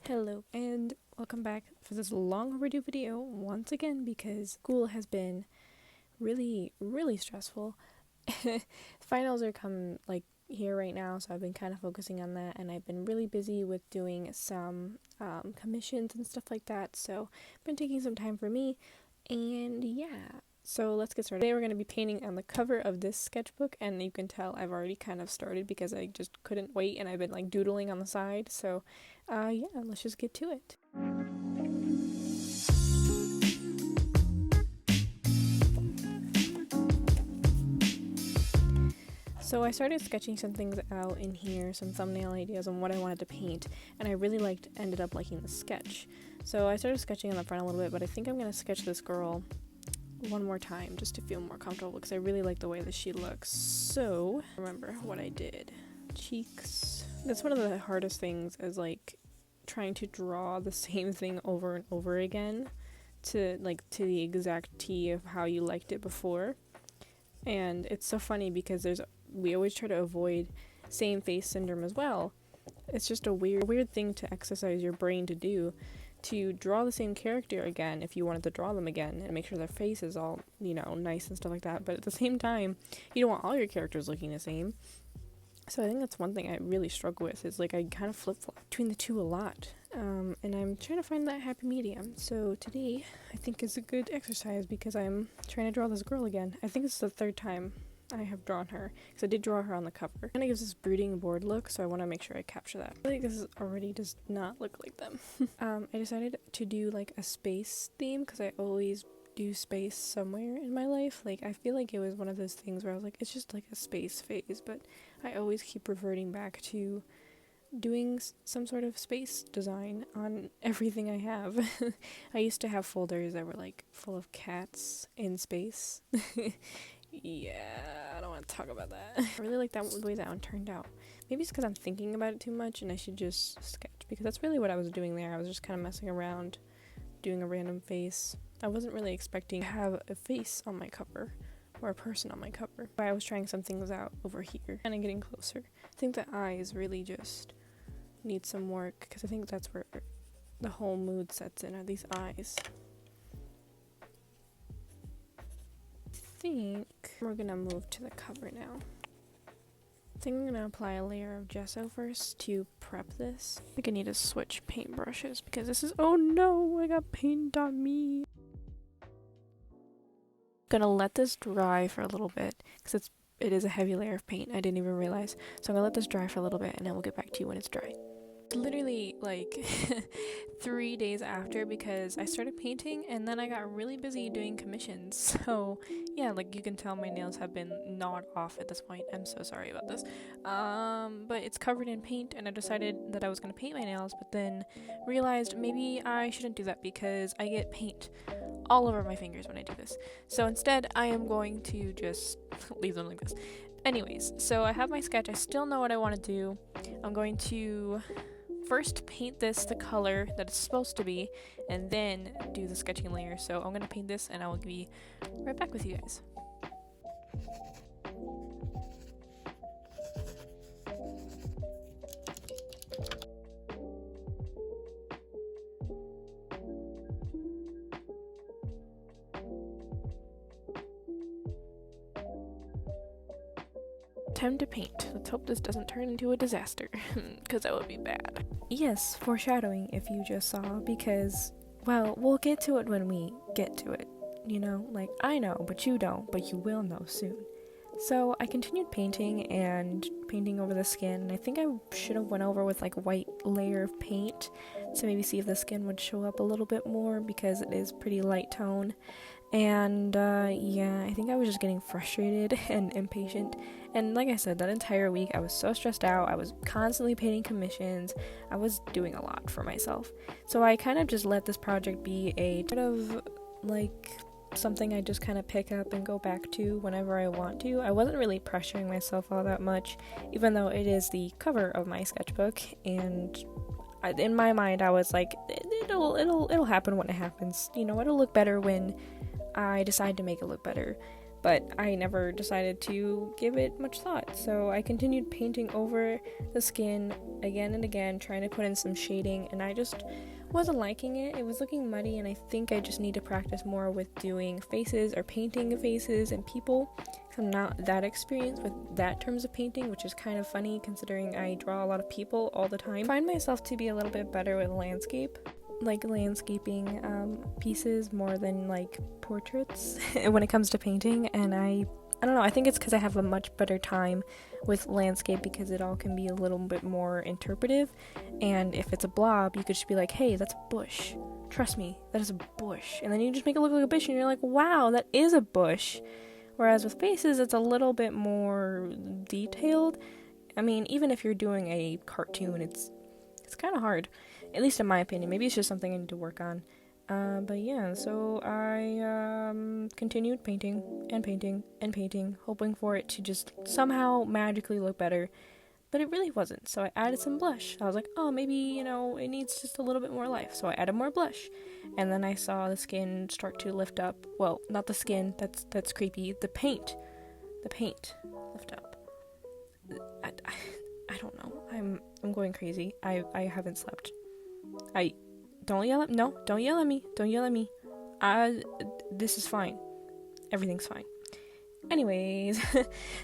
Hello and welcome back for this long overdue video once again because school has been really stressful. Finals are coming here right now, so I've been kind of focusing on that, and I've been really busy with doing some commissions and stuff like that, so I've been taking some time for me. And yeah, so let's get started. Today we're going to be painting on the cover of this sketchbook, and you can tell I've already kind of started because I just couldn't wait, and I've been doodling on the side. So yeah, let's just get to it. So I started sketching some things out in here, some thumbnail ideas on what I wanted to paint, and I really ended up liking the sketch. So I started sketching on the front a little bit, but I think I'm going to sketch this girl one more time just to feel more comfortable because I really like the way that she looks. So remember what I did. Cheeks. That's one of the hardest things, is trying to draw the same thing over and over again to the exact T of how you liked it before. And it's so funny because we always try to avoid same face syndrome as well. It's just a weird thing to exercise your brain to do, to draw the same character again if you wanted to draw them again and make sure their face is all, nice and stuff like that. But at the same time, you don't want all your characters looking the same. So I think that's one thing I really struggle with, is I kind of flip-flop between the two a lot. And I'm trying to find that happy medium. So today, I think is a good exercise because I'm trying to draw this girl again. I think it's the third time I have drawn her, because I did draw her on the cover. It kind of gives this brooding, bored look, so I want to make sure I capture that. I think this already does not look like them. I decided to do a space theme because I always do space somewhere in my life. I feel like it was one of those things where I was it's just a space phase, but I always keep reverting back to doing some sort of space design on everything I have. I used to have folders that were full of cats in space. Yeah, I don't want to talk about that. I really like the way that one turned out. Maybe it's because I'm thinking about it too much and I should just sketch, because that's really what I was doing there. I was just kind of messing around, doing a random face. I wasn't really expecting to have a face on my cover, or a person on my cover. But I was trying some things out over here, kind of getting closer. I think the eyes really just need some work, because I think that's where the whole mood sets in, are these eyes. I think we're gonna move to the cover now. I think I'm gonna apply a layer of gesso first to prep this. I think I need to switch paintbrushes because this is— oh no, I got paint on me. Gonna let this dry for a little bit because it is a heavy layer of paint. I didn't even realize. So I'm gonna let this dry for a little bit and then we'll get back to you when it's dry. Literally 3 days after, because I started painting and then I got really busy doing commissions. So yeah, you can tell my nails have been gnawed off at this point. I'm so sorry about this. But it's covered in paint, and I decided that I was gonna paint my nails, but then realized maybe I shouldn't do that because I get paint all over my fingers when I do this. So instead, I am going to just leave them like this. Anyways, so I have my sketch. I still know what I want to do. I'm going to first paint this the color that it's supposed to be, and then do the sketching layer. So I'm going to paint this and I will be right back with you guys. Time to paint. Let's hope this doesn't turn into a disaster, because that would be bad. Yes, foreshadowing if you just saw, because, well, we'll get to it when we get to it. I know, but you don't, but you will know soon. So I continued painting and painting over the skin, and I think I should have went over with a white layer of paint to maybe see if the skin would show up a little bit more, because it is pretty light tone. And yeah, I think I was just getting frustrated and impatient. And like I said, that entire week I was so stressed out. I was constantly painting commissions. I was doing a lot for myself. So I kind of just let this project be a sort of something I just kind of pick up and go back to whenever I want to. I wasn't really pressuring myself all that much, even though it is the cover of my sketchbook, and in my mind I was it'll happen when it happens. It'll look better when I decide to make it look better. but I never decided to give it much thought. So I continued painting over the skin again and again, trying to put in some shading, and I just wasn't liking it. It was looking muddy, and I think I just need to practice more with doing faces or painting faces and people. I'm not that experienced with that terms of painting, which is kind of funny considering I draw a lot of people all the time. I find myself to be a little bit better with landscaping pieces more than like portraits when it comes to painting, and I don't know, I think it's because I have a much better time with landscape because it all can be a little bit more interpretive, and if it's a blob, you could just be like, hey, that's a bush, trust me, that is a bush, and then you just make it look like a bush and you're like, wow, that is a bush. Whereas with faces, it's a little bit more detailed. I mean, even if you're doing a cartoon, it's kind of hard, at least in my opinion. Maybe it's just something I need to work on. But yeah, so I continued painting and painting and painting, hoping for it to just somehow magically look better. But it really wasn't, so I added some blush. I was like, oh, maybe, it needs just a little bit more life. So I added more blush. And then I saw the skin start to lift up. Well, not the skin, that's creepy. The paint lift up. I don't know. I'm going crazy. I haven't slept. Don't yell at me. No, don't yell at me. Don't yell at me. This is fine. Everything's fine. Anyways,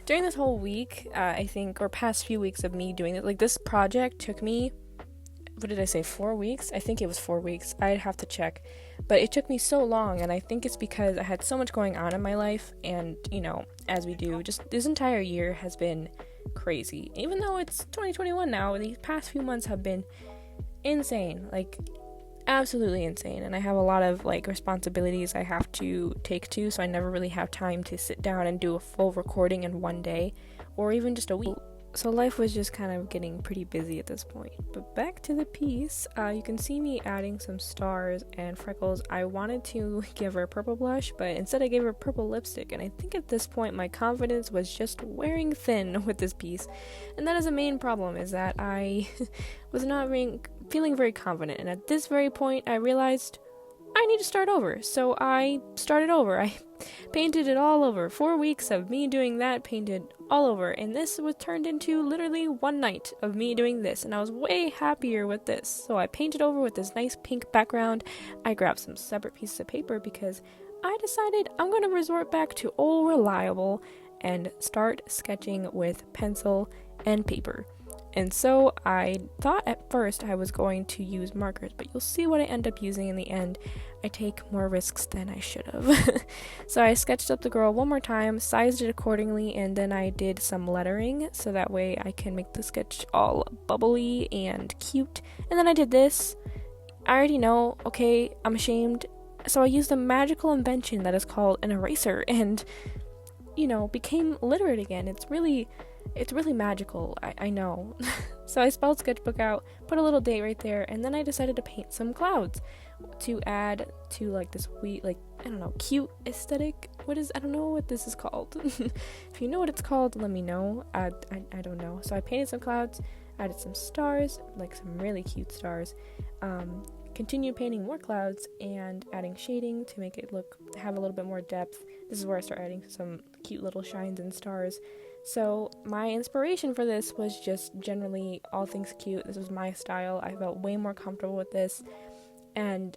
during this whole week, I think, or past few weeks of me doing it, like this project took me, what did I say, 4 weeks? I think it was 4 weeks. I'd have to check. But it took me so long, and I think it's because I had so much going on in my life, and, as we do, just this entire year has been crazy. Even though it's 2021 now, these past few months have been insane. Like, absolutely insane, and I have a lot of responsibilities I have to take to, so I never really have time to sit down and do a full recording in one day or even just a week. So life was just kind of getting pretty busy at this point. But back to the piece, you can see me adding some stars and freckles. I wanted to give her purple blush, but instead I gave her purple lipstick, and I think at this point my confidence was just wearing thin with this piece, and that is a main problem, is that I was not feeling very confident, and at this very point I realized I need to start over. So I started over. I painted it all over. 4 weeks of me doing that, painted all over, and this was turned into literally one night of me doing this, and I was way happier with this. So I painted over with this nice pink background. I grabbed some separate pieces of paper because I decided I'm going to resort back to old reliable and start sketching with pencil and paper. And so I thought at first I was going to use markers, but you'll see what I end up using in the end. I take more risks than I should have. So I sketched up the girl one more time, sized it accordingly, and then I did some lettering so that way I can make the sketch all bubbly and cute. And then I did this. I already know, okay, I'm ashamed. So I used a magical invention that is called an eraser and, became literate again. It's really magical, I know. So I spelled Sketchbook out, put a little date right there, and then I decided to paint some clouds to add to this cute aesthetic. I don't know what this is called. If you know what it's called, let me know. I don't know. So I painted some clouds, added some stars, some really cute stars, continued painting more clouds and adding shading to make it have a little bit more depth. This is where I start adding some cute little shines and stars. So my inspiration for this was just generally all things cute. This was my style. I felt way more comfortable with this, and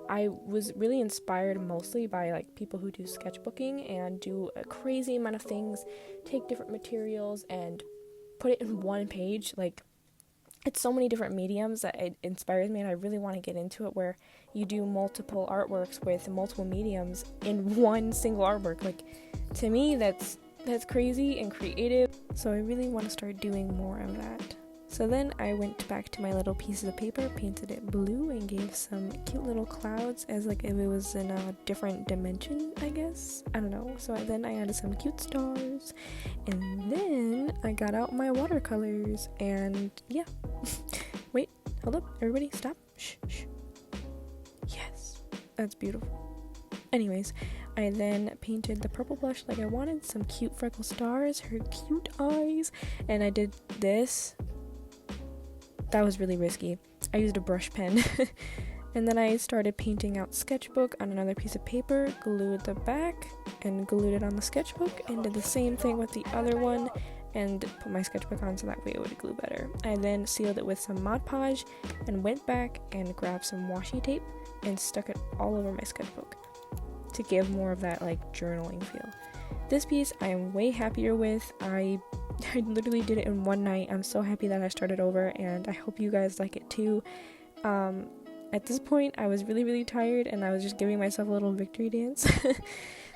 I was really inspired mostly by people who do sketchbooking and do a crazy amount of things, take different materials and put it in one page. It's so many different mediums that it inspires me, and I really want to get into it where you do multiple artworks with multiple mediums in one single artwork. To me, that's crazy and creative, so I really want to start doing more of that. So then I went back to my little pieces of paper, painted it blue, and gave some cute little clouds as if it was in a different dimension, I guess. I don't know. So then I added some cute stars, and then I got out my watercolors, and yeah. Wait, hold up, everybody, stop. Shh. Yes, that's beautiful. Anyways, I then painted the purple blush like I wanted, some cute freckle stars, her cute eyes, and I did this. That was really risky. I used a brush pen And then I started painting out Sketchbook on another piece of paper, glued the back, and glued it on the Sketchbook, and did the same thing with the other one, and put my Sketchbook on so that way it would glue better. I then sealed it with some Mod Podge, and went back and grabbed some washi tape, and stuck it all over my Sketchbook to give more of that like journaling feel. This piece I am way happier with. I literally did it in one night. I'm so happy that I started over, and I hope you guys like it too. At this point, I was really tired, and I was just giving myself a little victory dance.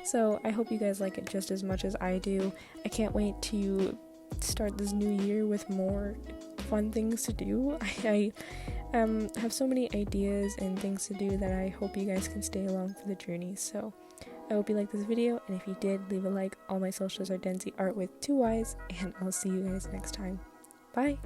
So I hope you guys like it just as much as I do. I can't wait to start this new year with more fun things to do. I have so many ideas and things to do that I hope you guys can stay along for the journey. So I hope you liked this video, and if you did, leave a like. All my socials are Denzi Art with 2 Y's, and I'll see you guys next time. Bye!